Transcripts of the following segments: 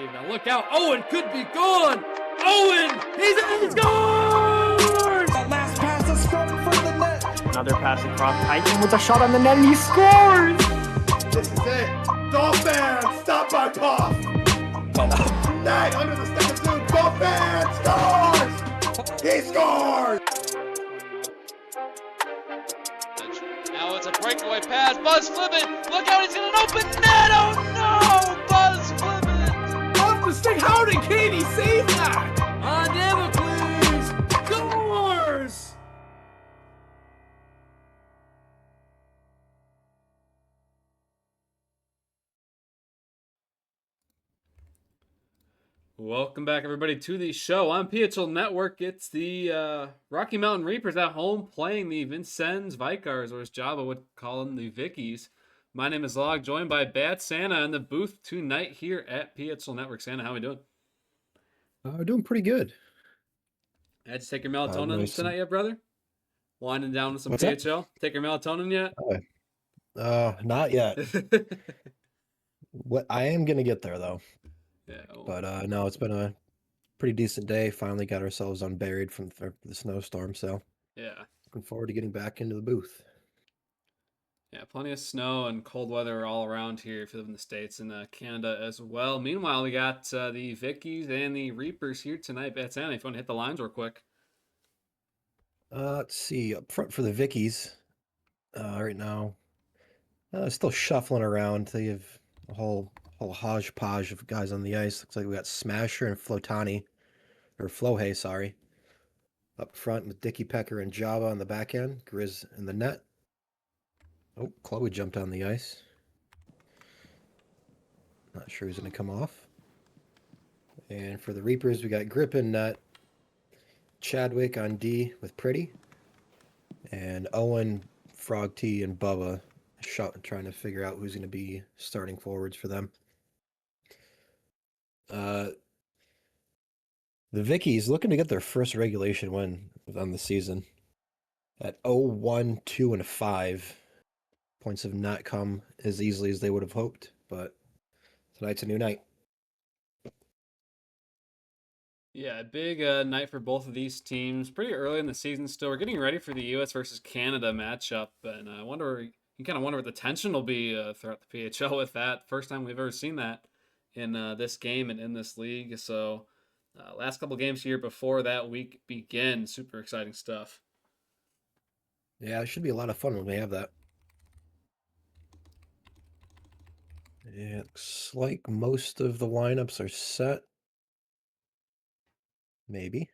Now look out. Owen could be gone. Owen, he's scored! Last pass is from the net. Another pass across Titan with a shot on the net and he scores! This is it. Dolphins, stop my puff. Night under the second suit. Dolphins scores. He scores. Now it's a breakaway pass. Buzz Flippin. Look out, he's in an open net. Oh no! Buzz Flippin. Off the stick. How did Katie save that? On Damocles. Scores! Welcome back, everybody, to the show on PHL Network. It's the Rocky Mountain Reapers at home playing the Vincennes Vikings, or as Java would call them, the Vickies. My name is Log, joined by Bad Santa in the booth tonight here at PHL Network. Santa, how are we doing? Doing pretty good. Had to take your melatonin Nice. tonight yet, brother? Winding down with some What's that? PHL? Take your melatonin yet? Not yet. What I am gonna get there though. Yeah. Well, But no, it's been a pretty decent day. Finally got ourselves unburied from the snowstorm, so yeah. looking forward to getting back into the booth. Yeah, plenty of snow and cold weather all around here if you live in the States and Canada as well. Meanwhile, we got the Vickies and the Reapers here tonight. Bad Santa, if you want to hit the lines real quick. Let's see, up front for the Vickies, right now, still shuffling around. They have a whole hodgepodge of guys on the ice. Looks like we got Smasher and Flohay, sorry. Up front with Dicky Pecker and Java on the back end, Grizz in the net. Oh, Chloe jumped on the ice. Not sure who's going to come off. And for the Reapers, we got Grip in net, Chadwick on D with Pretty, and Owen, Frog T, and Bubba trying to figure out who's going to be starting forwards for them. The Vickies looking to get their first regulation win on the season at 0-1, 2, and 5. Points have not come as easily as they would have hoped, but tonight's a new night. Yeah, big night for both of these teams. Pretty early in the season still. We're getting ready for the U.S. versus Canada matchup, and I wonder, you kind of wonder what the tension will be throughout the PHL with that. First time we've ever seen that in this game and in this league. So last couple games here before that week begins. Super exciting stuff. Yeah, it should be a lot of fun when we have that. It looks like most of the lineups are set. Maybe.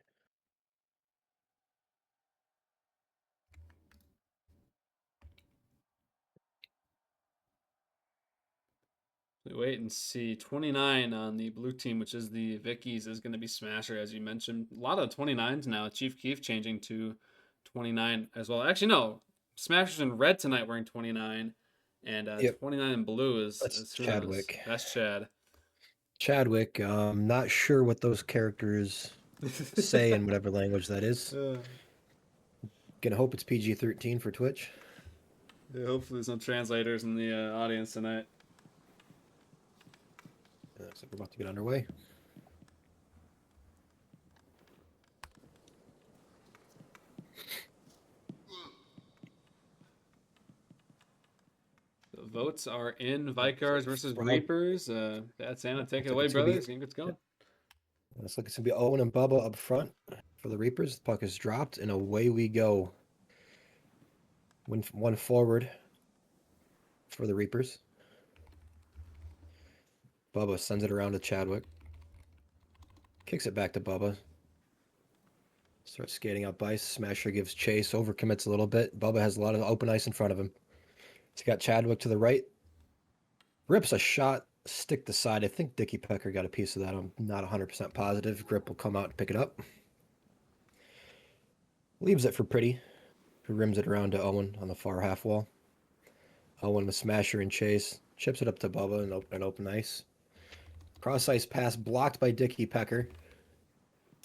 We wait and see. 29 on the blue team, which is the Vickies, is going to be Smasher, as you mentioned. A lot of 29s now. Chief Keef changing to 29 as well. Actually, no. Smasher's in red tonight wearing 29. And Yep. 29 in blue is Chadwick. That's Chad. Chadwick, not sure what those characters say in whatever language that is. Gonna hope it's PG-13 for Twitch. Yeah, hopefully there's no translators in the audience tonight. Looks like we're about to get underway. The votes are in Vikings versus Frog. Reapers. Bad Santa, take it away, it's gonna be- brothers. Game gets going. Looks like it's gonna be Owen and Bubba up front for the Reapers. The puck is dropped, and away we go. One forward for the Reapers. Bubba sends it around to Chadwick. Kicks it back to Bubba. Starts skating up ice. Smasher gives chase. Overcommits a little bit. Bubba has a lot of open ice in front of him. He's got Chadwick to the right. Rips a shot. Stick to side. I think Dicky Pecker got a piece of that. I'm not 100% positive. Grip will come out and pick it up. Leaves it for Pretty, who rims it around to Owen on the far half wall. Owen with Smasher and chase. Chips it up to Bubba and open ice. Cross ice pass blocked by Dicky Pecker.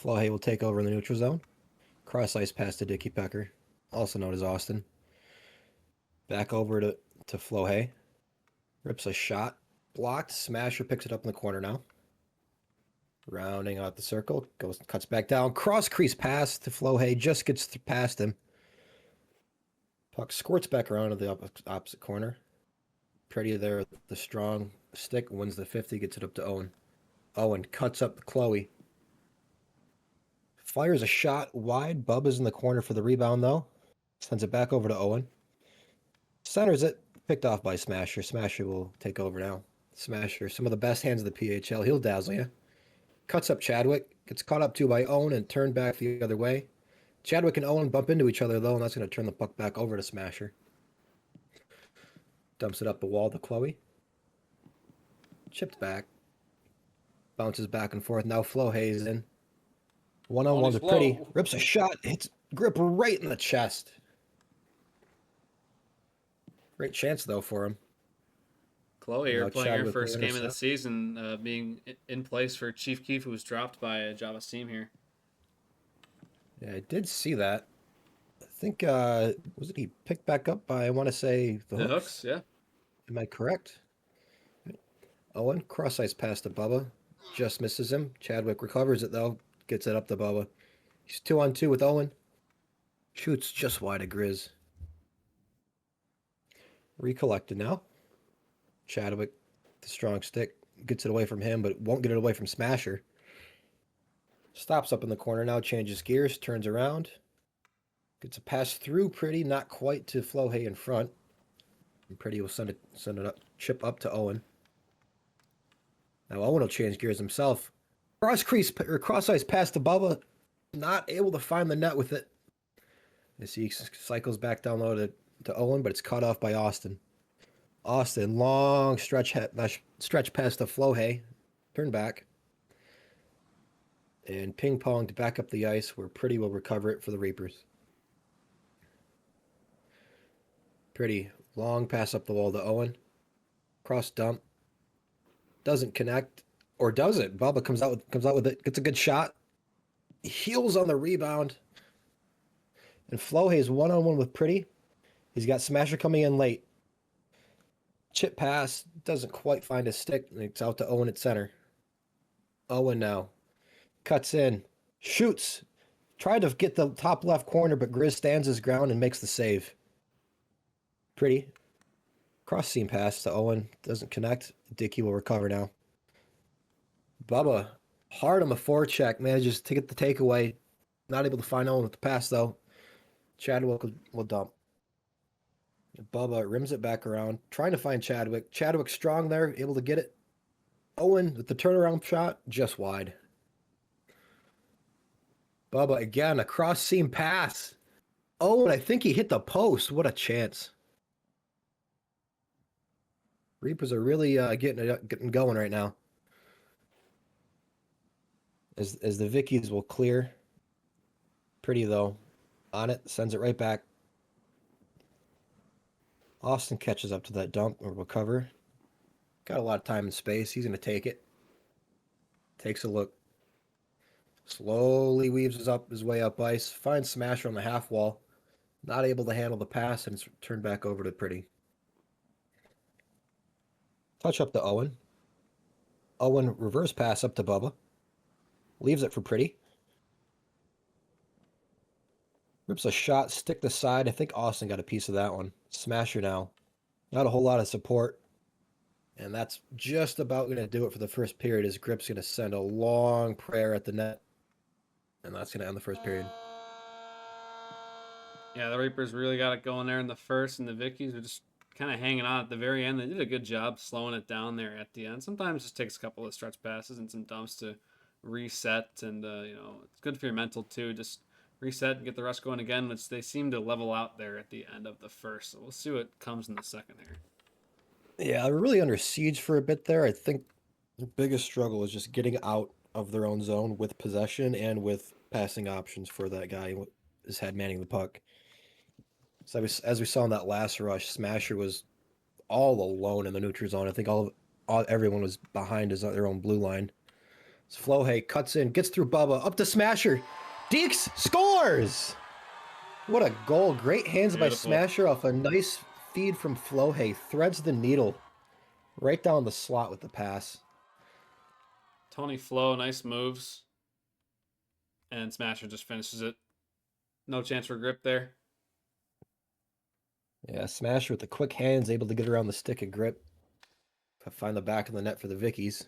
Flohay will take over in the neutral zone. Cross ice pass to Dicky Pecker, also known as Austin. Back over to Flohay. Rips a shot. Blocked. Smasher picks it up in the corner now. Rounding out the circle, cuts back down, cross crease pass to Flohey, just gets past him. Puck squirts back around to the opposite corner. Pretty there, the strong stick, wins the 50, gets it up to Owen. Owen cuts up Chloe. Fires a shot wide. Bubba's in the corner for the rebound, though. Sends it back over to Owen. Centers it, picked off by Smasher. Smasher will take over now. Smasher, some of the best hands of the PHL. He'll dazzle you. Cuts up Chadwick. Gets caught up too by Owen and turned back the other way. Chadwick and Owen bump into each other, though, and that's going to turn the puck back over to Smasher. Dumps it up the wall to Chloe. Chipped back. Bounces back and forth. Now Flohey's in. One-on-one to Pretty. Rips a shot. Hits Grip right in the chest. Great chance, though, for him. Chloe here playing her first game of the season, being in place for Chief Keef, who was dropped by Java's team here. Yeah, I did see that. I think, was it he picked back up by, I want to say, the Hooks? Yeah. Am I correct? Owen, cross-ice pass to Bubba. Just misses him. Chadwick recovers it, though. Gets it up to Bubba. He's 2-on-2 with Owen. Shoots just wide of Grizz. Recollected now. Chadwick, the strong stick, gets it away from him, but won't get it away from Smasher. Stops up in the corner now, changes gears, turns around. Gets a pass through Pretty, not quite to Flohey in front. And Pretty will send it up, chip up to Owen. Now Owen will change gears himself. Cross-ice pass to Bubba. Not able to find the net with it. As he cycles back down low to Owen, but it's cut off by Austin. Austin, long stretch pass to Flohey. Turn back. And ping-ponged back up the ice where Pretty will recover it for the Reapers. Pretty, long pass up the wall to Owen. Cross dump. Doesn't connect. Or does it? Bubba comes out with it. Gets a good shot. Heels on the rebound. And Flohey's one-on-one with Pretty. He's got Smasher coming in late. Chip pass. Doesn't quite find his stick. And it's out to Owen at center. Owen now. Cuts in. Shoots. Tried to get the top left corner, but Grizz stands his ground and makes the save. Pretty. Cross seam pass to Owen. Doesn't connect. Dickey will recover now. Bubba. Hard on the forecheck. Manages to get the takeaway. Not able to find Owen with the pass, though. Chadwick will dump. Bubba rims it back around. Trying to find Chadwick. Chadwick strong there. Able to get it. Owen with the turnaround shot. Just wide. Bubba again. A cross seam pass. Owen, I think he hit the post. What a chance. Reapers are really getting going right now. As the Vickies will clear. Pretty, though. On it. Sends it right back. Austin catches up to that dump or recover. Got a lot of time and space. He's going to take it. Takes a look. Slowly weaves his way up ice. Finds Smasher on the half wall. Not able to handle the pass, and it's turned back over to Pretty. Touch up to Owen. Owen reverse pass up to Bubba. Leaves it for Pretty. Rips a shot, stick to side. I think Austin got a piece of that one. Smasher now. Not a whole lot of support. And that's just about going to do it for the first period, as Grip's going to send a long prayer at the net. And that's going to end the first period. Yeah, the Reapers really got it going there in the first, and the Vickies were just kind of hanging on at the very end. They did a good job slowing it down there at the end. Sometimes it just takes a couple of stretch passes and some dumps to reset, and it's good for your mental too. Just reset and get the rest going again, which they seem to level out there at the end of the first. So we'll see what comes in the second here. Yeah, they're really under siege for a bit there. I think the biggest struggle is just getting out of their own zone with possession and with passing options for that guy who is head manning the puck. So as we saw in that last rush, Smasher was all alone in the neutral zone. I think everyone was behind their own blue line. So Flohey cuts in, gets through Bubba, up to Smasher. Deeks scores! What a goal. Great hands by Smasher off a nice feed from Flohey. Threads the needle right down the slot with the pass. Tony Flo, nice moves. And Smasher just finishes it. No chance for grip there. Yeah, Smasher with the quick hands, able to get around the stick and grip. Find the back of the net for the Vickies.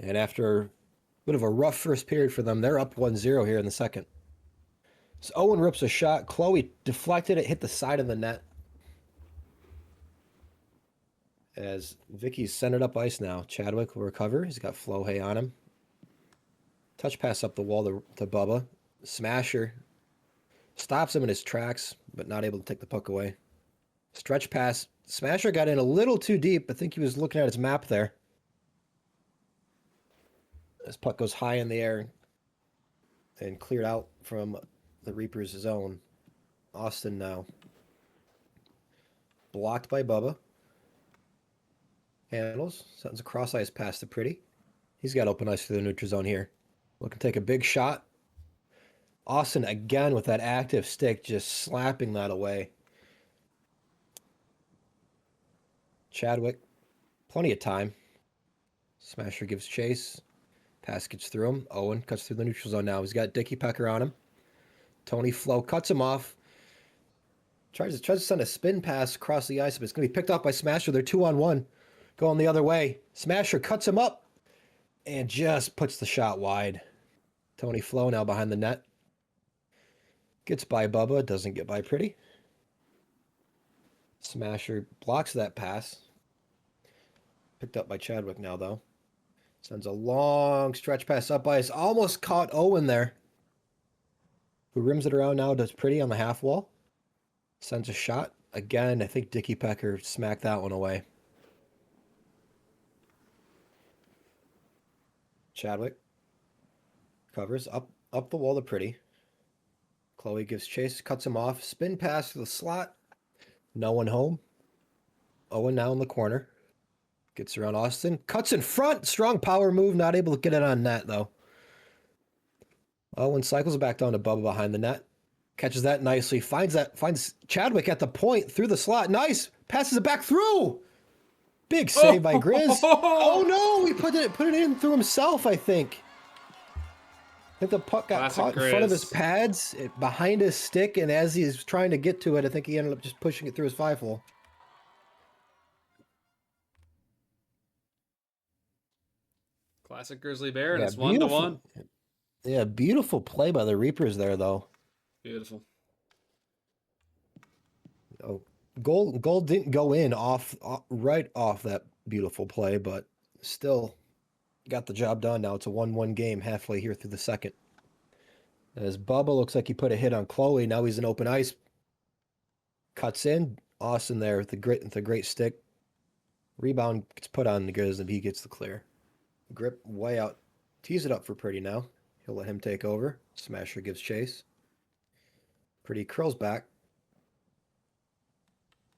And after a bit of a rough first period for them, they're up 1-0 here in the second. So Owen rips a shot. Chloe deflected it, hit the side of the net. As Vicky's sent it up ice now. Chadwick will recover. He's got Flo Hay on him. Touch pass up the wall to Bubba. Smasher stops him in his tracks, but not able to take the puck away. Stretch pass. Smasher got in a little too deep. I think he was looking at his map there. This puck goes high in the air and cleared out from the Reaper's zone. Austin now. Blocked by Bubba. Handles. Sends a cross ice pass to Pretty. He's got open ice through the neutral zone here. Looking to take a big shot. Austin again with that active stick, just slapping that away. Chadwick, plenty of time. Smasher gives chase. Pass gets through him. Owen cuts through the neutral zone now. He's got Dickie Pecker on him. Tony Flo cuts him off. Tries to send a spin pass across the ice, but it's going to be picked up by Smasher. They're 2-on-1. Going the other way. Smasher cuts him up and just puts the shot wide. Tony Flo now behind the net. Gets by Bubba. Doesn't get by Pretty. Smasher blocks that pass. Picked up by Chadwick now, though. Sends a long stretch pass up ice. Almost caught Owen there. Who rims it around now, does Pretty on the half wall. Sends a shot. Again, I think Dickie Pecker smacked that one away. Chadwick covers up the wall to Pretty. Chloe gives chase, cuts him off. Spin pass to the slot. No one home. Owen now in the corner. Gets around Austin. Cuts in front. Strong power move. Not able to get it on net, though. Owen cycles back down to Bubba behind the net. Catches that nicely. Finds Chadwick at the point through the slot. Nice. Passes it back through. Big save by Grizz. Oh no, he put it in through himself, I think. I think the puck got caught in front of his pads, behind his stick, and as he's trying to get to it, I think he ended up just pushing it through his 5-hole. Classic Grizzly Bear, and it's 1-1. Yeah, beautiful play by the Reapers there, though. Beautiful. Oh, goal didn't go in right off that beautiful play, but still got the job done. Now it's a 1-1 game halfway here through the second. As Bubba looks like he put a hit on Chloe. Now he's in open ice. Cuts in. Austin there with the great stick. Rebound gets put on the Grizz and he gets the clear. Grip way out. Tees it up for Pretty now. He'll let him take over. Smasher gives chase. Pretty curls back.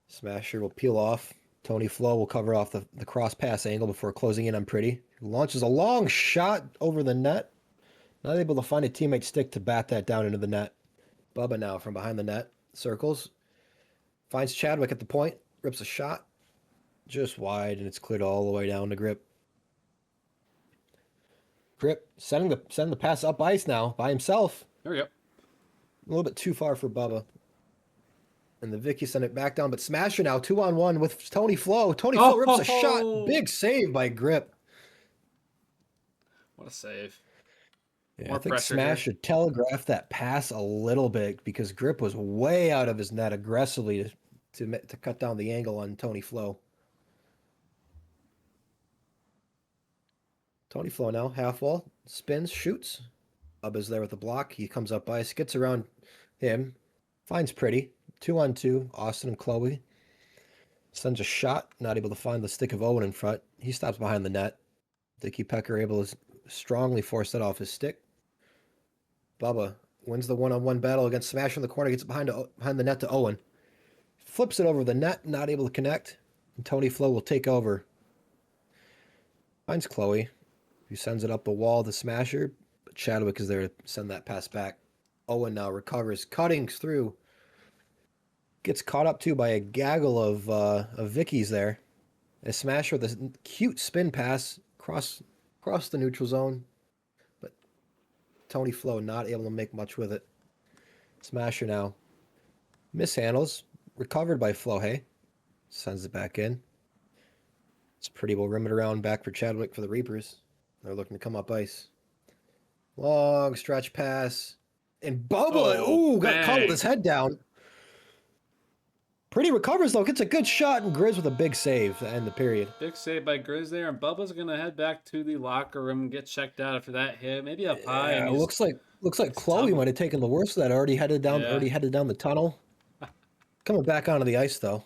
Smasher will peel off. Tony Flo will cover off the cross pass angle before closing in on Pretty. Launches a long shot over the net. Not able to find a teammate stick to bat that down into the net. Bubba now from behind the net. Circles. Finds Chadwick at the point. Rips a shot. Just wide, and it's cleared all the way down to Grip. Grip sending the pass up ice now by himself. There we go. A little bit too far for Bubba. And the Vicky sent it back down, but Smasher now 2-on-1 with Tony Flo. Tony Flo rips a shot. Big save by Grip. What a save. Yeah, I think Smash should telegraph that pass a little bit because Grip was way out of his net aggressively to cut down the angle on Tony Flo. Tony Flo now, half wall, spins, shoots. Bubba's there with the block. He comes up ice, gets around him, finds Pretty. 2-on-2, Austin and Chloe. Sends a shot, not able to find the stick of Owen in front. He stops behind the net. Dickie Pecker able to strongly force that off his stick. Bubba wins the one-on-one battle against Smasher in the corner, gets it behind the net to Owen. Flips it over the net, not able to connect. And Tony Flo will take over. Finds Chloe, who sends it up the wall to Smasher. But Chadwick is there to send that pass back. Owen now recovers, cutting through. Gets caught up, too, by a gaggle of Vickies there. A Smasher with a cute spin pass Cross the neutral zone. But Tony Flo not able to make much with it. Smasher now. Mishandles. Recovered by Flohe. Sends it back in. It's pretty well rimmed around back for Chadwick for the Reapers. They're looking to come up ice. Long stretch pass. And Bubba, got caught with his head down. Pretty recovers, though. Gets a good shot, and Grizz with a big save to end the period. Big save by Grizz there, and Bubba's going to head back to the locker room and get checked out after that hit. Maybe up high. Yeah, And it looks like Chloe might have taken the worst of that. Already headed down the tunnel. Coming back onto the ice, though.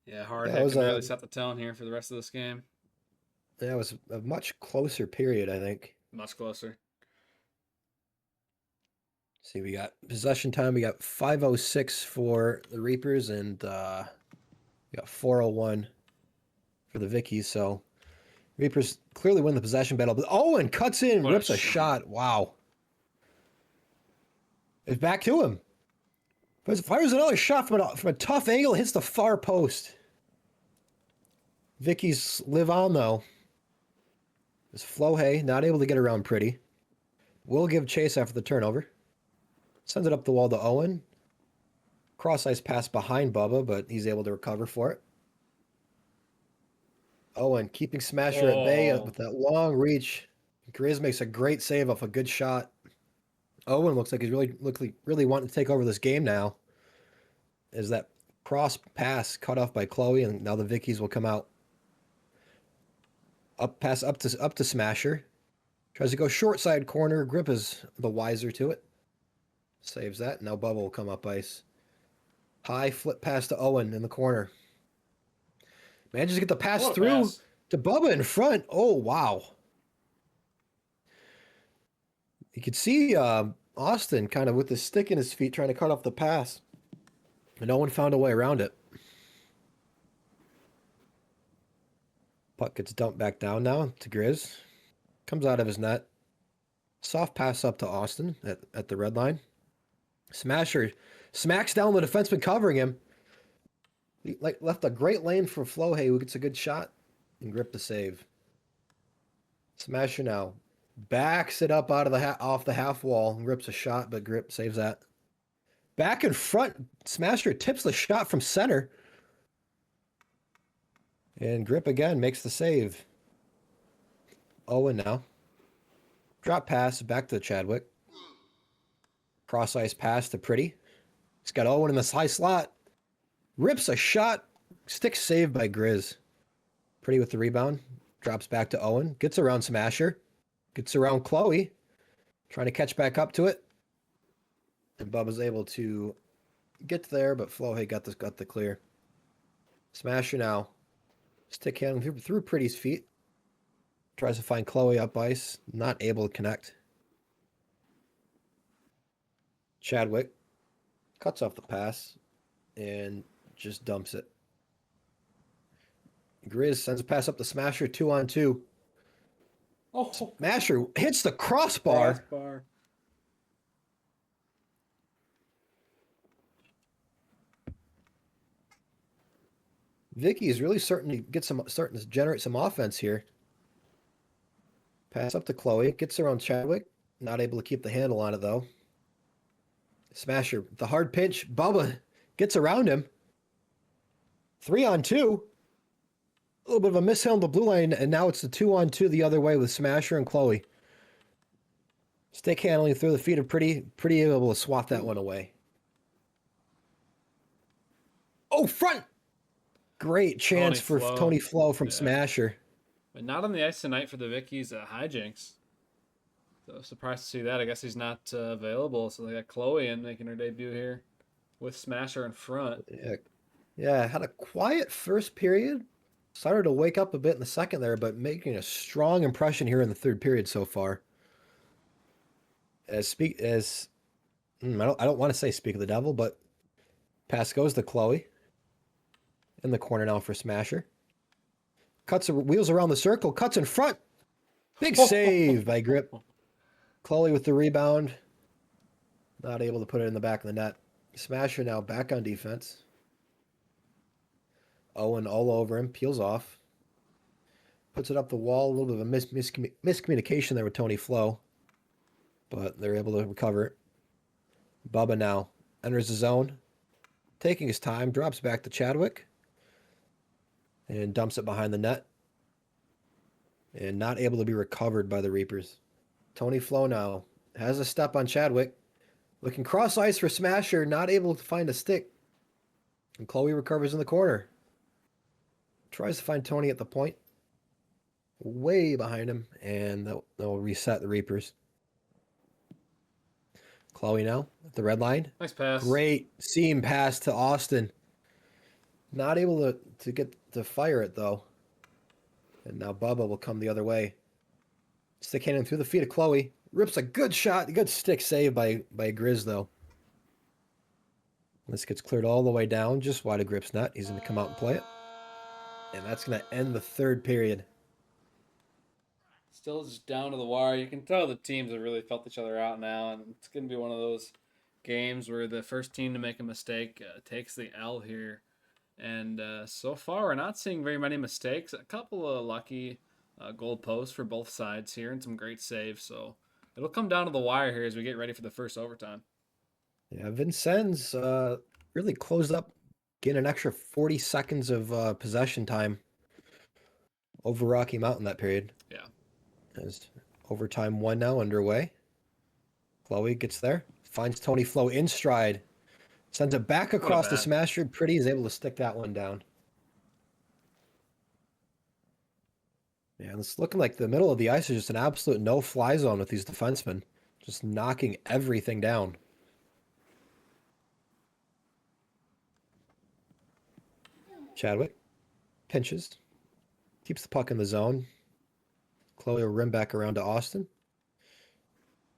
Yeah, hard hit can really set the tone here for the rest of this game. Yeah, it was a much closer period, I think. Much closer. See, we got possession time. We got 5:06 for the Reapers, and we got 4:01 for the Vickies. So Reapers clearly win the possession battle. But Owen cuts in, rips a shot. Wow. It's back to him. Fires another shot from a tough angle. Hits the far post. Vickies live on, though. It's Flohe, not able to get around pretty. Will give chase after the turnover. Sends it up the wall to Owen. Cross ice pass behind Bubba, but he's able to recover for it. Owen keeping Smasher at bay with that long reach. Grizz makes a great save off a good shot. Owen looks like he's really wanting to take over this game now. As that cross pass cut off by Chloe, and now the Vickies will come out. Up to Smasher. Tries to go short side corner. Grip is the wiser to it. Saves that. Now Bubba will come up ice. High flip pass to Owen in the corner. Manages to get the pass through to Bubba in front. Oh, wow. You could see Austin kind of with his stick in his feet trying to cut off the pass. And no one found a way around it. Puck gets dumped back down now to Grizz. Comes out of his net. Soft pass up to Austin at the red line. Smasher smacks down the defenseman covering him. He left a great lane for Flohe, who gets a good shot and grip the save. Smasher now backs it up out of off the half wall and rips a shot, but Grip saves that. Back in front, Smasher tips the shot from center. And Grip again makes the save. Owen now. Drop pass back to Chadwick. Cross ice pass to Pretty. He's got Owen in the high slot. Rips a shot. Stick saved by Grizz. Pretty with the rebound. Drops back to Owen. Gets around Smasher. Gets around Chloe. Trying to catch back up to it. And Bubba's able to get there, but Flohe got the clear. Smasher now. Stick handling through Pretty's feet. Tries to find Chloe up ice. Not able to connect. Chadwick cuts off the pass and just dumps it. Grizz sends a pass up the Smasher 2-on-2. Oh, Smasher hits the crossbar. Vicky is really starting to generate some offense here. Pass up to Chloe, gets around Chadwick. Not able to keep the handle on it though. Smasher, the hard pinch. Bubba gets around him. 3-on-2. A little bit of a mishandle on the blue line, and now it's the 2-on-2 the other way with Smasher and Chloe. Stick handling through the feet of Pretty able to swat that one away. Oh, front! Great chance for Tony Flo from Smasher. But not on the ice tonight for the Vickies hijinks. So surprised to see that. I guess he's not available. So they got Chloe in making her debut here with Smasher in front. Yeah, had a quiet first period. Started to wake up a bit in the second there, but making a strong impression here in the third period so far. I don't want to say speak of the devil, but pass goes to Chloe. In the corner now for Smasher. Wheels around the circle, cuts in front. Big save by Grip. Chloe with the rebound. Not able to put it in the back of the net. Smasher now back on defense. Owen all over him, peels off. Puts it up the wall. A little bit of a miscommunication there with Tony Flo. But they're able to recover it. Bubba now enters the zone. Taking his time, drops back to Chadwick. And dumps it behind the net. And not able to be recovered by the Reapers. Tony Flo now has a step on Chadwick. Looking cross ice for Smasher, not able to find a stick. And Chloe recovers in the corner. Tries to find Tony at the point. Way behind him, and they'll reset the Reapers. Chloe now at the red line. Nice pass. Great seam pass to Austin. Not able to get to fire it, though. And now Bubba will come the other way. Stick handing through the feet of Chloe. Rips a good shot. Good stick save by Grizz, though. This gets cleared all the way down, just wide of Grip's net. He's going to come out and play it. And that's going to end the third period. Still just down to the wire. You can tell the teams have really felt each other out now, and it's going to be one of those games where the first team to make a mistake takes the L here. And so far, we're not seeing very many mistakes. A couple of lucky goal posts for both sides here, and some great saves. So it'll come down to the wire here as we get ready for the first overtime. Yeah, Vincennes really closed up, getting an extra 40 seconds of possession time over Rocky Mountain that period. Yeah. As overtime 1 now underway. Chloe gets there, finds Tony Flo in stride, sends it back across the Smasher. Pretty is able to stick that one down. Yeah, it's looking like the middle of the ice is just an absolute no-fly zone with these defensemen, just knocking everything down. Chadwick pinches, keeps the puck in the zone. Chloe will rim back around to Austin.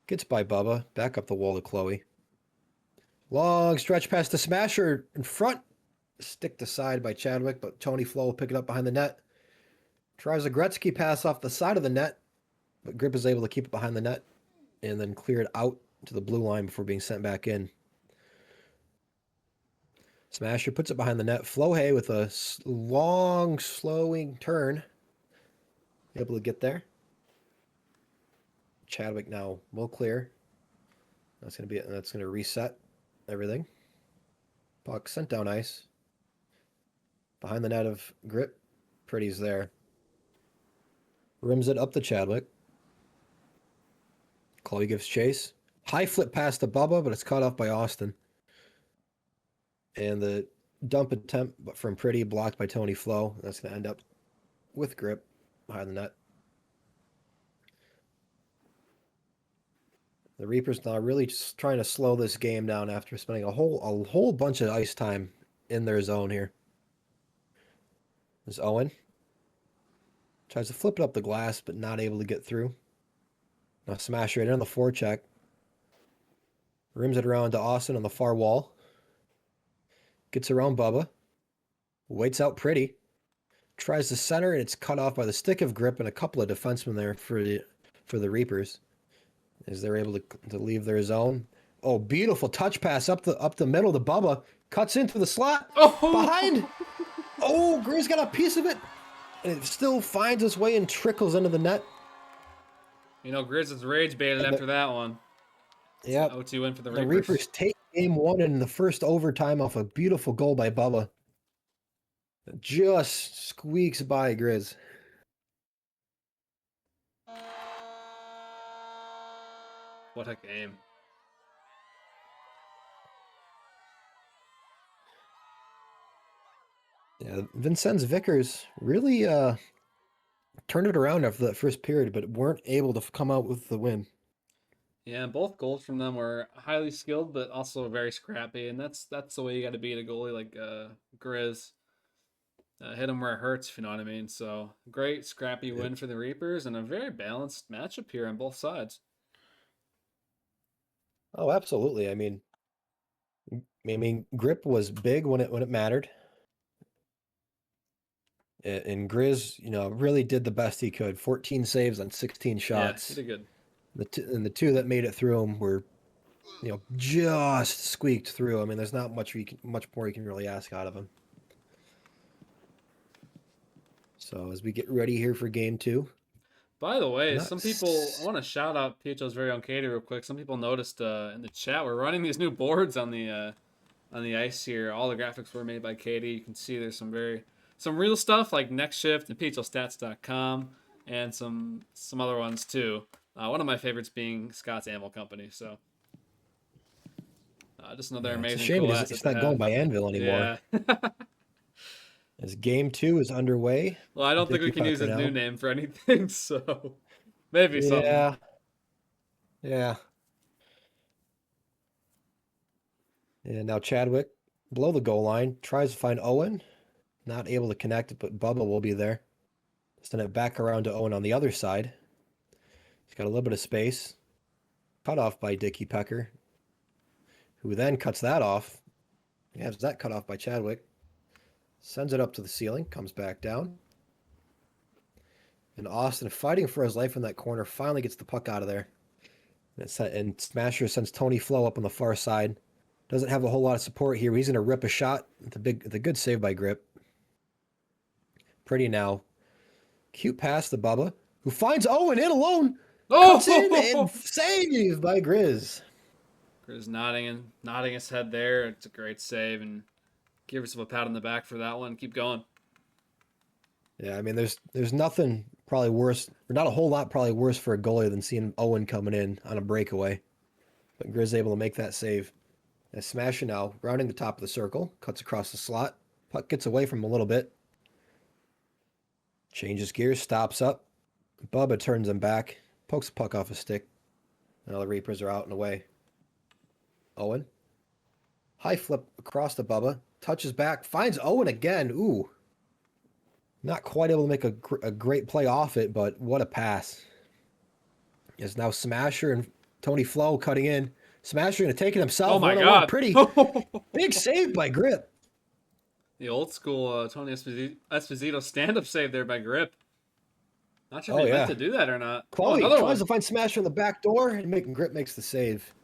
Gets by Bubba, back up the wall to Chloe. Long stretch past the Smasher in front. Sticked aside by Chadwick, but Tony Flo will pick it up behind the net. Tries a Gretzky pass off the side of the net, but Grip is able to keep it behind the net and then clear it out to the blue line before being sent back in. Smasher puts it behind the net. Flohay with a long, slowing turn. Able to get there. Chadwick now will clear. That's going to reset everything. Puck sent down ice. Behind the net of Grip. Pretty's there. Rims it up to Chadwick. Chloe gives chase. High flip pass to Bubba, but it's cut off by Austin. And the dump attempt from Pretty blocked by Tony Flo. That's going to end up with Grip behind the net. The Reapers now really just trying to slow this game down after spending a whole bunch of ice time in their zone here. There's Owen. Tries to flip it up the glass, but not able to get through. Now smash right in on the forecheck. Rims it around to Austin on the far wall. Gets around Bubba. Waits out Pretty. Tries to center, and it's cut off by the stick of Grip and a couple of defensemen there for the Reapers. As they're able to leave their zone. Oh, beautiful touch pass up the middle to Bubba. Cuts into the slot. Oh! Behind. Oh, Grizz got a piece of it. And it still finds its way and trickles into the net. You know, Grizz is rage baited after that one. Yep. OT win for the The Reapers. Reapers take game 1 in the first overtime off a beautiful goal by Bubba. It just squeaks by Grizz. What a game. Yeah, Vincennes Vickers really turned it around after that first period, but weren't able to come out with the win. Yeah, both goals from them were highly skilled, but also very scrappy, and that's the way you got to beat a goalie like Grizz. Hit him where it hurts, if you know what I mean. So great scrappy win for the Reapers, and a very balanced matchup here on both sides. Oh, absolutely. I mean, Grip was big when it mattered. And Grizz, really did the best he could. 14 saves on 16 shots. Yeah, he did good. The two that made it through him were, just squeaked through. I mean, there's not much more you can really ask out of him. So as we get ready here for game 2. By the way, Not some people, I want to shout out PHL's very own Katie real quick. Some people noticed in the chat we're running these new boards on the ice here. All the graphics were made by Katie. You can see there's some real stuff like Next Shift and PHLstats.com and some other ones too. One of my favorites being Scott's Ammo Company. So just another amazing. It's a shame cool it's not going by Anvil anymore. Yeah. As game 2 is underway. Well, I don't think we can use his new name for anything, so maybe something. Yeah. And now Chadwick, below the goal line, tries to find Owen. Not able to connect, but Bubba will be there. Send it back around to Owen on the other side. He's got a little bit of space. Cut off by Dickie Pecker, who then cuts that off. He has that cut off by Chadwick. Sends it up to the ceiling, comes back down. And Austin, fighting for his life in that corner, finally gets the puck out of there. And Smasher sends Tony Flo up on the far side. Doesn't have a whole lot of support here. He's going to rip a shot. The good save by Grip. Pretty now. Cute pass to Bubba, who finds Owen in alone. Cuts in and save by Grizz. Grizz nodding his head there. It's a great save, and give yourself a pat on the back for that one. Keep going. Yeah, I mean, there's nothing probably worse, or not a whole lot probably worse for a goalie than seeing Owen coming in on a breakaway. But Grizz able to make that save. And Smasher now, rounding the top of the circle, cuts across the slot. Puck gets away from him a little bit. Changes gears, stops up. Bubba turns him back, pokes the puck off his stick. Now the Reapers are out and away. Owen. High flip across to Bubba. Touches back, finds Owen again. Ooh. Not quite able to make a great play off it, but what a pass. Is now Smasher and Tony Flo cutting in. Smasher going to take it himself. Oh my God. Pretty big save by Grip. The old school Tony Esposito stand-up save there by Grip. Not sure if he meant to do that or not. Chloe tries to find Smasher in the back door, and Grip makes the save.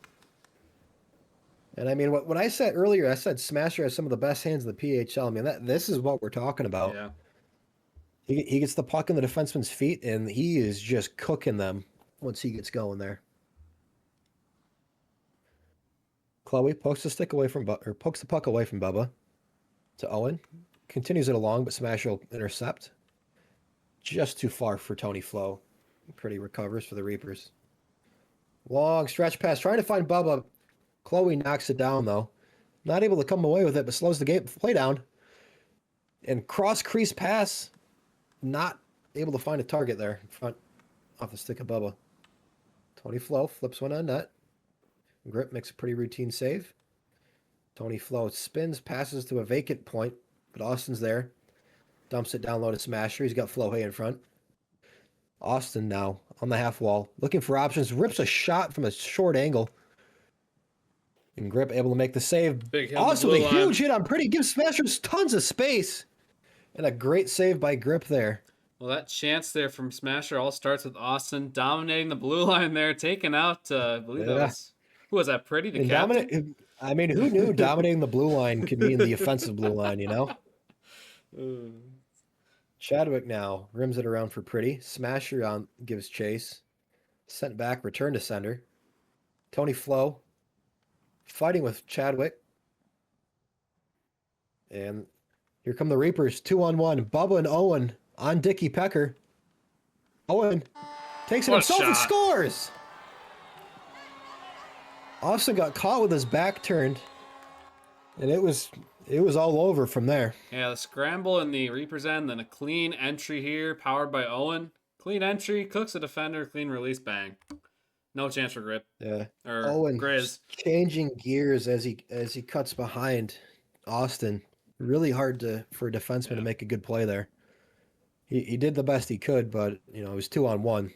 And I mean, when I said earlier, I said Smasher has some of the best hands in the PHL. I mean, this is what we're talking about. Yeah. He gets the puck in the defenseman's feet, and he is just cooking them once he gets going there. Chloe pokes the puck away from Bubba to Owen. Continues it along, but Smasher will intercept. Just too far for Tony Flo. Pretty recovers for the Reapers. Long stretch pass, trying to find Bubba. Chloe knocks it down, though. Not able to come away with it, but slows the play down. And cross-crease pass. Not able to find a target there in front off the stick of Bubba. Tony Flo flips one on net. Grip makes a pretty routine save. Tony Flo spins, passes to a vacant point, but Austin's there. Dumps it down low to Smasher. He's got Flo Hay in front. Austin now on the half wall, looking for options. Rips a shot from a short angle. And Grip able to make the save. Big hit Also, on the a blue huge hit on Pretty. Gives Smashers tons of space. And a great save by Grip there. Well, that chance there from Smasher all starts with Austin dominating the blue line there, taking out, I believe that was, who was that, Pretty, the captain? I mean, who knew dominating the blue line could mean the offensive blue line, you know? Chadwick now rims it around for Pretty. Smasher gives chase. Sent back, return to center. Tony Flo fighting with Chadwick. And here come the Reapers, 2-on-1. Bubba and Owen on Dickie Pecker. Owen takes it himself and scores! Austin got caught with his back turned. And it was all over from there. Yeah, the scramble in the Reapers end, then a clean entry here, powered by Owen. Clean entry, cooks a defender, clean release, bang. No chance for Grip. Yeah. Or Owen Grizz. changing gears as he cuts behind Austin. Really hard for a defenseman to make a good play there. He did the best he could, but it was 2-on-1.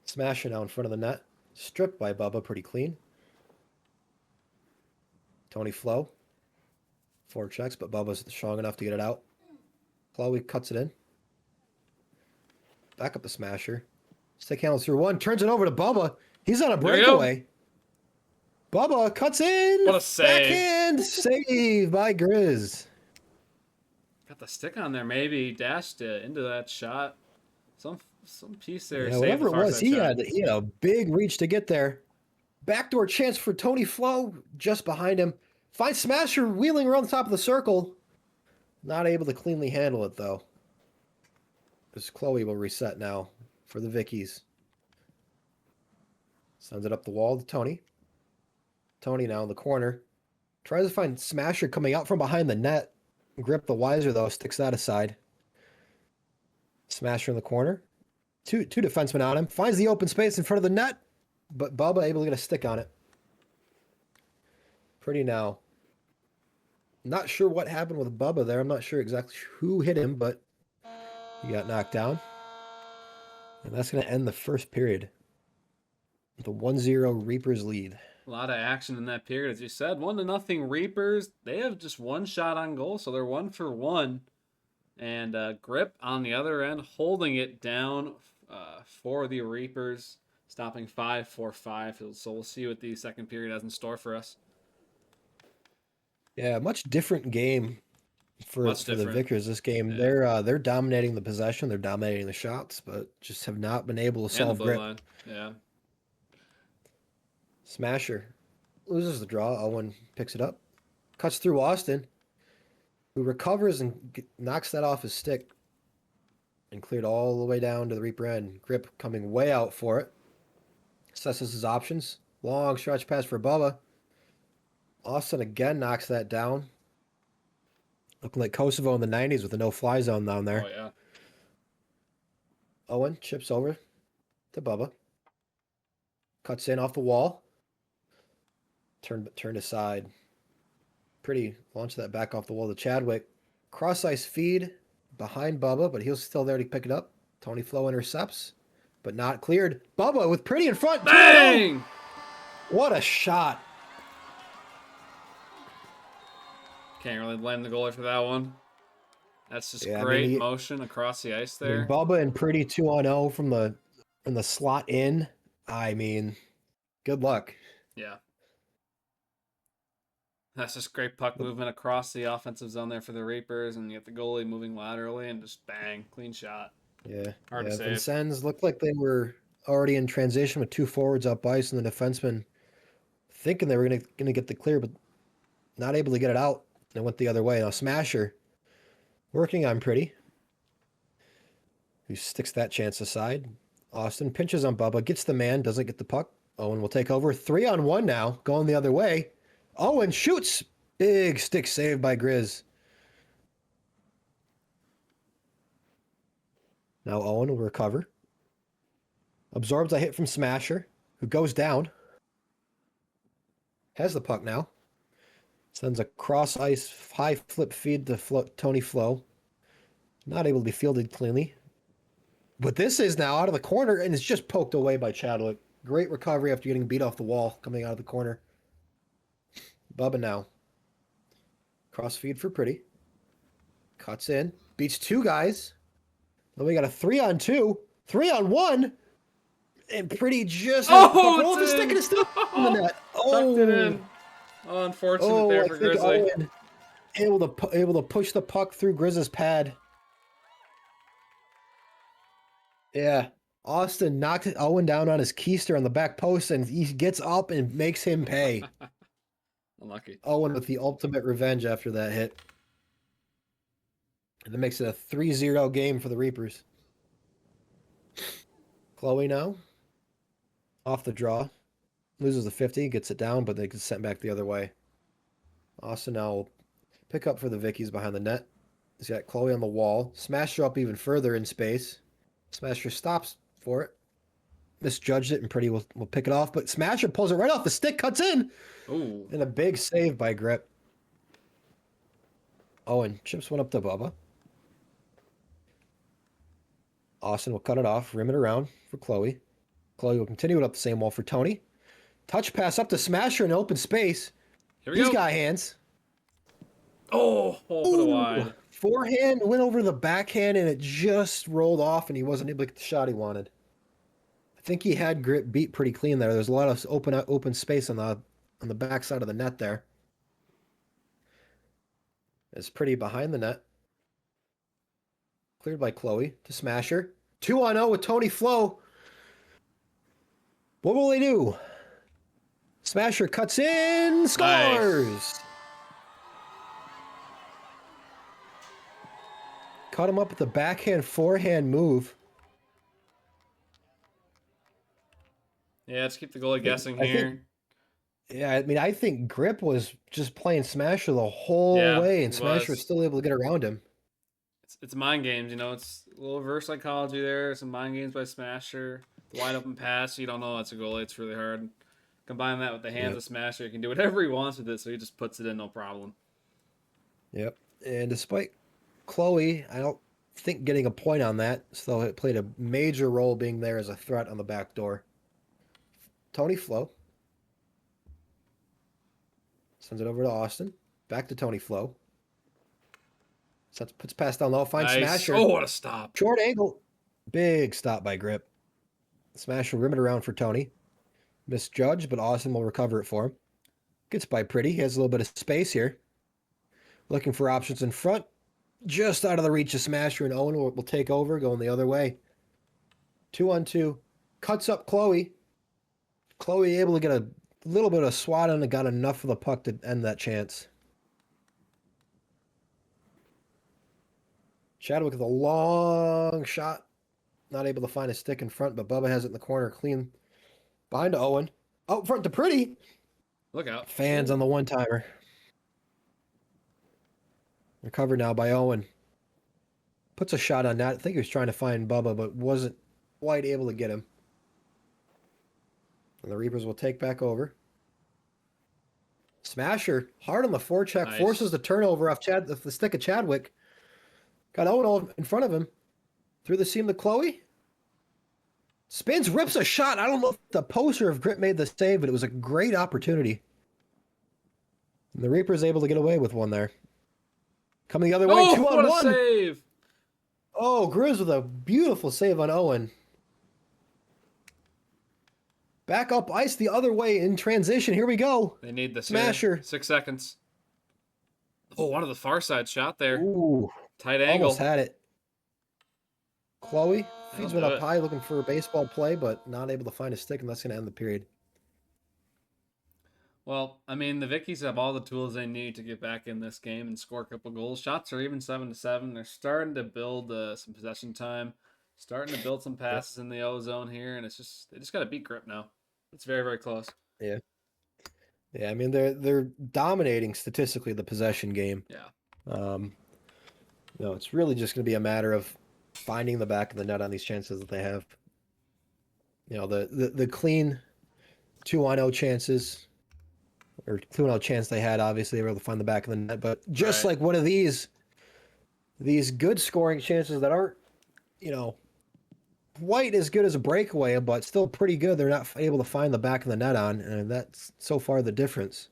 Smashing out in front of the net. Stripped by Bubba, pretty clean. Tony Flo. 4 checks, but Bubba's strong enough to get it out. Chloe cuts it in. Back up the Smasher. Stick handles through one. Turns it over to Bubba. He's on a breakaway. Bubba cuts in. What a save. Backhand save by Grizz. Got the stick on there, maybe. Dashed it into that shot. Some piece there. Yeah, Saved whatever the it far was, side he shot. had a big reach to get there. Backdoor chance for Tony Flo just behind him. Finds Smasher wheeling around the top of the circle. Not able to cleanly handle it, though. As Chloe will reset now for the Vickies. Sends it up the wall to Tony. Tony now in the corner. Tries to find Smasher coming out from behind the net. Grip the Wiser, though, sticks that aside. Smasher in the corner. Two defensemen on him. Finds the open space in front of the net. But Bubba able to get a stick on it. Pretty now. Not sure what happened with Bubba there. I'm not sure exactly who hit him, but he got knocked down. And that's going to end the first period. The 1-0 Reapers lead. A lot of action in that period, as you said. 1-0 Reapers. They have just one shot on goal, so they're 1 for 1. And Grip on the other end, holding it down for the Reapers, stopping 5-4-5. So we'll see what the second period has in store for us. Yeah, much different game for the Vickers this game. Yeah. They're dominating the possession, they're dominating the shots, but just have not been able to solve Grip. Line. Yeah. Smasher loses the draw. Owen picks it up, cuts through Austin, who recovers and knocks that off his stick and cleared all the way down to the Reaper end. Grip coming way out for it. Assesses his options. Long stretch pass for Bubba. Austin again knocks that down. Looking like Kosovo in the 90s with a no-fly zone down there. Oh, yeah. Owen chips over to Bubba. Cuts in off the wall. Turned aside. Pretty launch that back off the wall to Chadwick. Cross ice feed behind Bubba, but he was still there to pick it up. Tony Flo intercepts, but not cleared. Bubba with Pretty in front. Bang! What a shot. Can't really blame the goalie for that one. That's just great motion across the ice there. Bubba and Pretty 2-0 from the slot in. I mean, good luck. Yeah. That's just great puck movement across the offensive zone there for the Reapers, and you get the goalie moving laterally and just bang, clean shot. Yeah. Hard to save. Vincennes looked like they were already in transition with two forwards up ice and the defenseman thinking they were gonna get the clear, but not able to get it out. They went the other way. Now Smasher working on Pretty, who sticks that chance aside. Austin pinches on Bubba, gets the man, doesn't get the puck. Owen will take over. 3-on-1 now, going the other way. Owen shoots. Big stick save by Grizz. Now Owen will recover. Absorbs a hit from Smasher, who goes down. Has the puck now. Sends a cross-ice high flip feed to Tony Flo. Not able to be fielded cleanly. But this is now out of the corner, and it's just poked away by Chadwick. Great recovery after getting beat off the wall coming out of the corner. Bubba now. Cross feed for Pretty. Cuts in. Beats two guys. Then we got a 3-on-2. 3-on-1. And Pretty just rolled the stick and it's still in the net. Tucked it in. Oh, unfortunate there for Grizzly. Owen able to push the puck through Grizz's pad. Yeah. Austin knocked Owen down on his keister on the back post, and he gets up and makes him pay. Unlucky. Owen with the ultimate revenge after that hit. And that makes it a 3-0 game for the Reapers. Chloe now. Off the draw. Loses the 50, gets it down, but they get sent back the other way. Austin now will pick up for the Vickies behind the net. He's got Chloe on the wall. Smasher up even further in space. Smasher stops for it. Misjudged it, and Pretty will pick it off, but Smasher pulls it right off the stick, cuts in. Ooh. And a big save by Grip. Owen chips one up to Bubba. Austin will cut it off, rim it around for Chloe. Chloe will continue it up the same wall for Tony. Touch pass up to Smasher in open space. Here we go. He's got hands. Oh, put it wide. Forehand went over the backhand, and it just rolled off, and he wasn't able to get the shot he wanted. I think he had Grip beat pretty clean there. There's a lot of open space on the back side of the net there. It's Pretty behind the net. Cleared by Chloe to Smasher. 2-0 with Tony Flo. What will they do? Smasher cuts in, scores! Nice. Cut him up with the backhand, forehand move. Yeah, let's keep the goalie guessing I here. Yeah, I mean, I think Grip was just playing Smasher the whole Yeah, way, and he Smasher was was. still able to get around him. It's mind games, you know. It's a little reverse psychology there. Some mind games by Smasher. The wide open pass, you don't know it's a goalie. It's really hard. Combine that with the hands Yep. of Smasher, he can do whatever he wants with it, so he just puts it in, no problem. Yep. And despite Chloe, I don't think getting a point on that, so it played a major role being there as a threat on the back door. Tony Flo sends it over to Austin. Back to Tony Flo. Puts pass down low. Finds Nice. Smasher. Oh, what a stop. Short angle. Big stop by Grip. Smasher rim it around for Tony. Misjudged, but Austin will recover it for him. Gets by Pretty. He has a little bit of space here. Looking for options in front. Just out of the reach of Smasher, and Owen will take over, going the other way. 2-on-2. Cuts up Chloe. Chloe able to get a little bit of swat on and got enough of the puck to end that chance. Chadwick with a long shot. Not able to find a stick in front, but Bubba has it in the corner clean. Behind to Owen. Out front to Pretty. Look out. Fans on the one-timer. Recovered now by Owen. Puts a shot on that. I think he was trying to find Bubba, but wasn't quite able to get him. And the Reapers will take back over. Smasher, hard on the forecheck, Nice. forces the turnover off the stick of Chadwick. Got Owen in front of him. Through the seam to Chloe. Spins, rips a shot. I don't know if the poster of Grip made the save, but it was a great opportunity. And the Reaper's able to get away with one there. Coming the other way, Oh, 2-on-1. what a save. Oh, Grizz with a beautiful save on Owen. Back up ice the other way in transition. Here we go. They need this Smasher. here. 6 seconds. Oh, one of the far side shot there. Ooh, Tight angle. almost had it. Chloe feeds That'll one do up it. high looking for a baseball play, but not able to find a stick, and that's going to end the period. Well, I mean, the Vickies have all the tools they need to get back in this game and score a couple goals. Shots are even 7-7. They're starting to build some possession time, starting to build some passes in the O zone here, and they just got to beat Grip now. It's very, very close. Yeah. Yeah, I mean, they're dominating statistically the possession game. Yeah. It's really just going to be a matter of finding the back of the net on these chances that they have. The clean 2-on-0 chances, or 2-on-0 chance they had, obviously they were able to find the back of the net. But just Right. like one of these good scoring chances that aren't, quite as good as a breakaway, but still pretty good, they're not able to find the back of the net on, and that's so far the difference.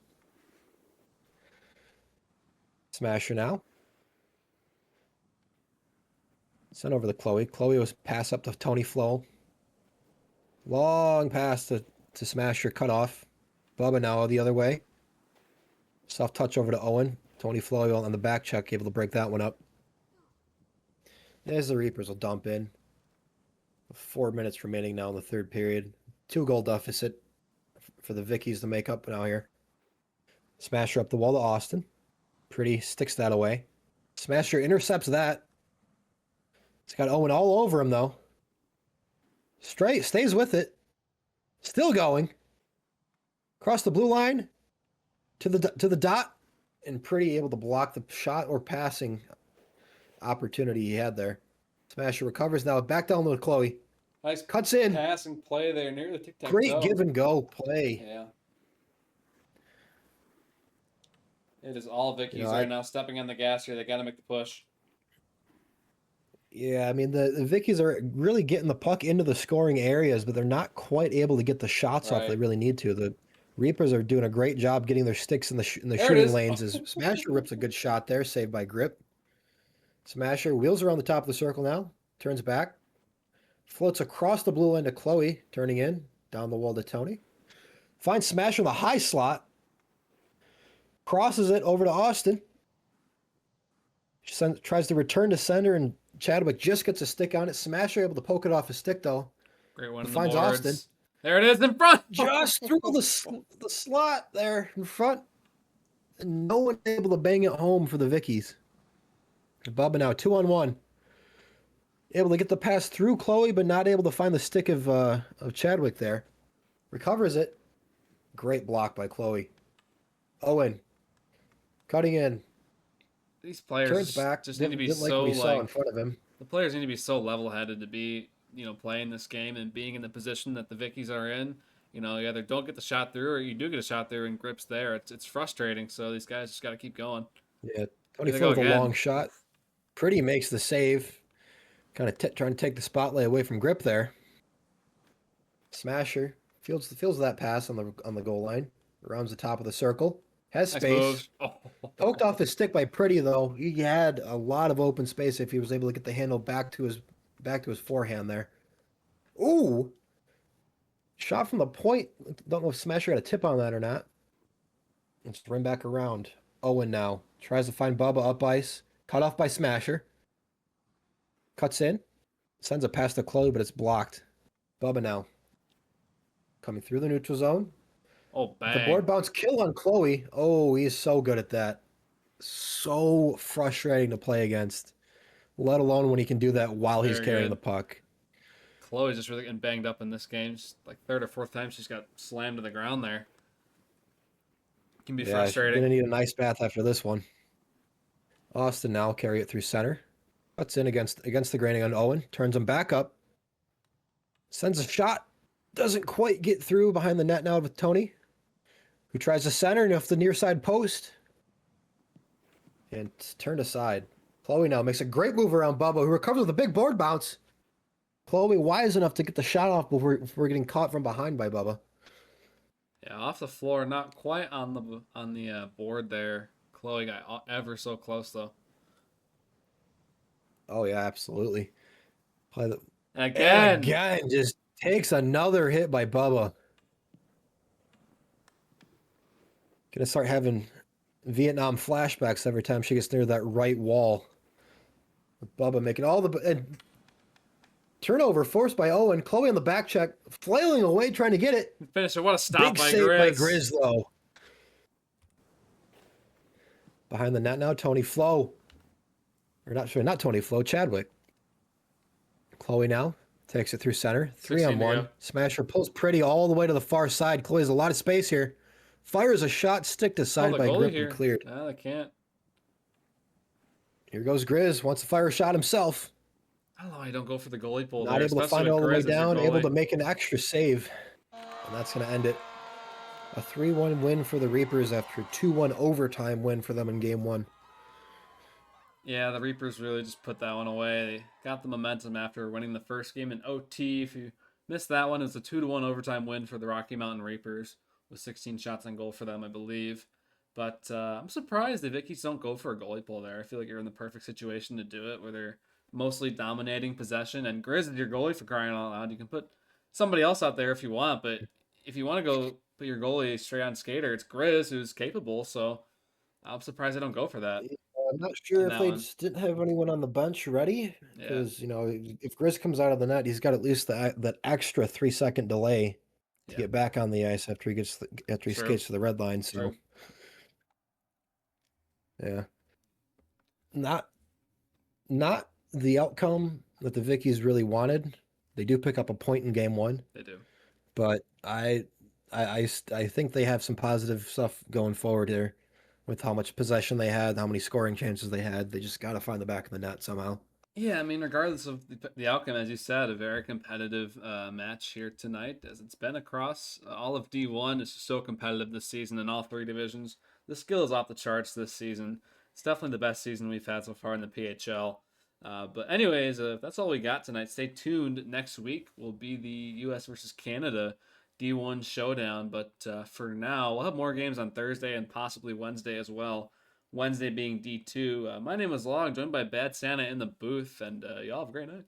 Smasher now. Sent over to Chloe. Chloe was pass up to Tony Flo. Long pass to Smasher, cut off. Bubba now the other way. Soft touch over to Owen. Tony Flo on the back check, able to break that one up. There's the Reapers will dump in. 4 minutes remaining now in the third period. 2-goal deficit for the Vickies to make up now here. Smasher up the wall to Austin. Pretty sticks that away. Smasher intercepts that. It's got Owen all over him, though. Straight, stays with it. Still going. Across the blue line to the dot. And Pretty able to block the shot or passing opportunity he had there. Smasher recovers now. Back down to Chloe. Nice Cuts in. passing play there near the tic-tac-toe. Great give and go play. Yeah. It is all Vickies I- right now stepping on the gas here. They got to make the push. Yeah, I mean, the Vickies are really getting the puck into the scoring areas, but they're not quite able to get the shots off Right. they really need to. The Reapers are doing a great job getting their sticks in the There it shooting is. lanes. As Smasher rips a good shot there, saved by Grip. Smasher wheels around the top of the circle now, turns back, floats across the blue line to Chloe, turning in, down the wall to Tony. Finds Smasher in the high slot, crosses it over to Austin. Tries to return to center and Chadwick just gets a stick on it. Smasher able to poke it off his stick, though. Great one He in the finds boards. Austin. There it is in front. Just through the slot there in front. And no one able to bang it home for the Vickies. Bubba now 2-on-1. Able to get the pass through Chloe, but not able to find the stick of Chadwick there. Recovers it. Great block by Chloe. Owen. Cutting in. These players Turns back. just need to be didn't like so what he saw in like front of him. the players need to be so level-headed to be, playing this game and being in the position that the Vickies are in. You either don't get the shot through or you do get a shot through and Grip's there. It's frustrating. So these guys just got to keep going. Yeah, Tony There they Phil go with a again. long shot. Pretty makes the save. Kind of trying to take the spotlight away from Grip there. Smasher feels that pass on the goal line. Rounds the top of the circle. Has Nice space. move. Oh. Poked off his stick by Pretty though. He had a lot of open space if he was able to get the handle back to his forehand there. Ooh. Shot from the point. Don't know if Smasher got a tip on that or not. Let's run back around. Owen now tries to find Bubba up ice. Cut off by Smasher. Cuts in. Sends a pass to Chloe, but it's blocked. Bubba now. Coming through the neutral zone. Oh, bang. The board bounce kill on Chloe. Oh, he's so good at that. So frustrating to play against. Let alone when he can do that while he's Very carrying good. the puck. Chloe's just really getting banged up in this game. It's like third or fourth time she's got slammed to the ground there. Can be Yeah, she's frustrating. gonna need a nice bath after this one. Austin now carry it through center. Cuts in against the grain on Owen. Turns him back up. Sends a shot. Doesn't quite get through behind the net now with Tony, who tries to center and off the near side post. And turned aside. Chloe now makes a great move around Bubba, who recovers with a big board bounce. Chloe wise enough to get the shot off before getting caught from behind by Bubba. Yeah, off the floor, not quite on the board there. Chloe got ever so close though. Oh yeah, absolutely. And And again, again, just takes another hit by Bubba. Gonna start having Vietnam flashbacks every time she gets near that right wall. Bubba making all the and turnover forced by Owen. Chloe on the back check, flailing away trying to get it. finisher. What a stop Big by save Grizz. by Grizz though. Behind the net now, Tony Flo. Or not Tony Flo, Chadwick. Chloe now takes it through center. 16 to 3-on-1. go. Smasher pulls Pretty all the way to the far side. Chloe has a lot of space here. Fires a shot, stick to Oh, side the by goalie Grip here. and cleared. No, they can't. Here goes Grizz. Wants to fire a shot himself. I don't know why you don't go for the goalie pull Not there. able to especially find it with all the way Grizz as your down. Able goalie. to make an extra save. And that's going to end it. A 3-1 win for the Reapers after a 2-1 overtime win for them in game one. Yeah, the Reapers really just put that one away. They got the momentum after winning the first game in OT. If you missed that one, it was a 2-1 overtime win for the Rocky Mountain Reapers with 16 shots on goal for them, I believe. But I'm surprised the Vickies don't go for a goalie pull there. I feel like you're in the perfect situation to do it, where they're mostly dominating possession. And Grizz is your goalie, for crying out loud. You can put somebody else out there if you want, but if you want to go put your goalie straight on skater, it's Grizz who's capable. So I'm surprised they don't go for that. I'm not sure In if that they one. just didn't have anyone on the bench ready. Yeah. Because, if Grizz comes out of the net, he's got at least that extra 3-second delay to Yeah. get back on the ice after he True. skates to the red line. So, True. yeah. Not the outcome that the Vickies really wanted. They do pick up a point in game one, They do. but I think they have some positive stuff going forward here with how much possession they had, how many scoring chances they had. They just got to find the back of the net somehow. Yeah, I mean, regardless of the outcome, as you said, a very competitive match here tonight, as it's been across all of D1. It's just so competitive this season in all three divisions. The skill is off the charts this season. It's definitely the best season we've had so far in the PHL. But anyways, that's all we got tonight. Stay tuned. Next week will be the U.S. versus Canada D1 showdown. But for now, we'll have more games on Thursday and possibly Wednesday as well. Wednesday being D2. My name is Log, joined by Bad Santa in the booth, and y'all have a great night.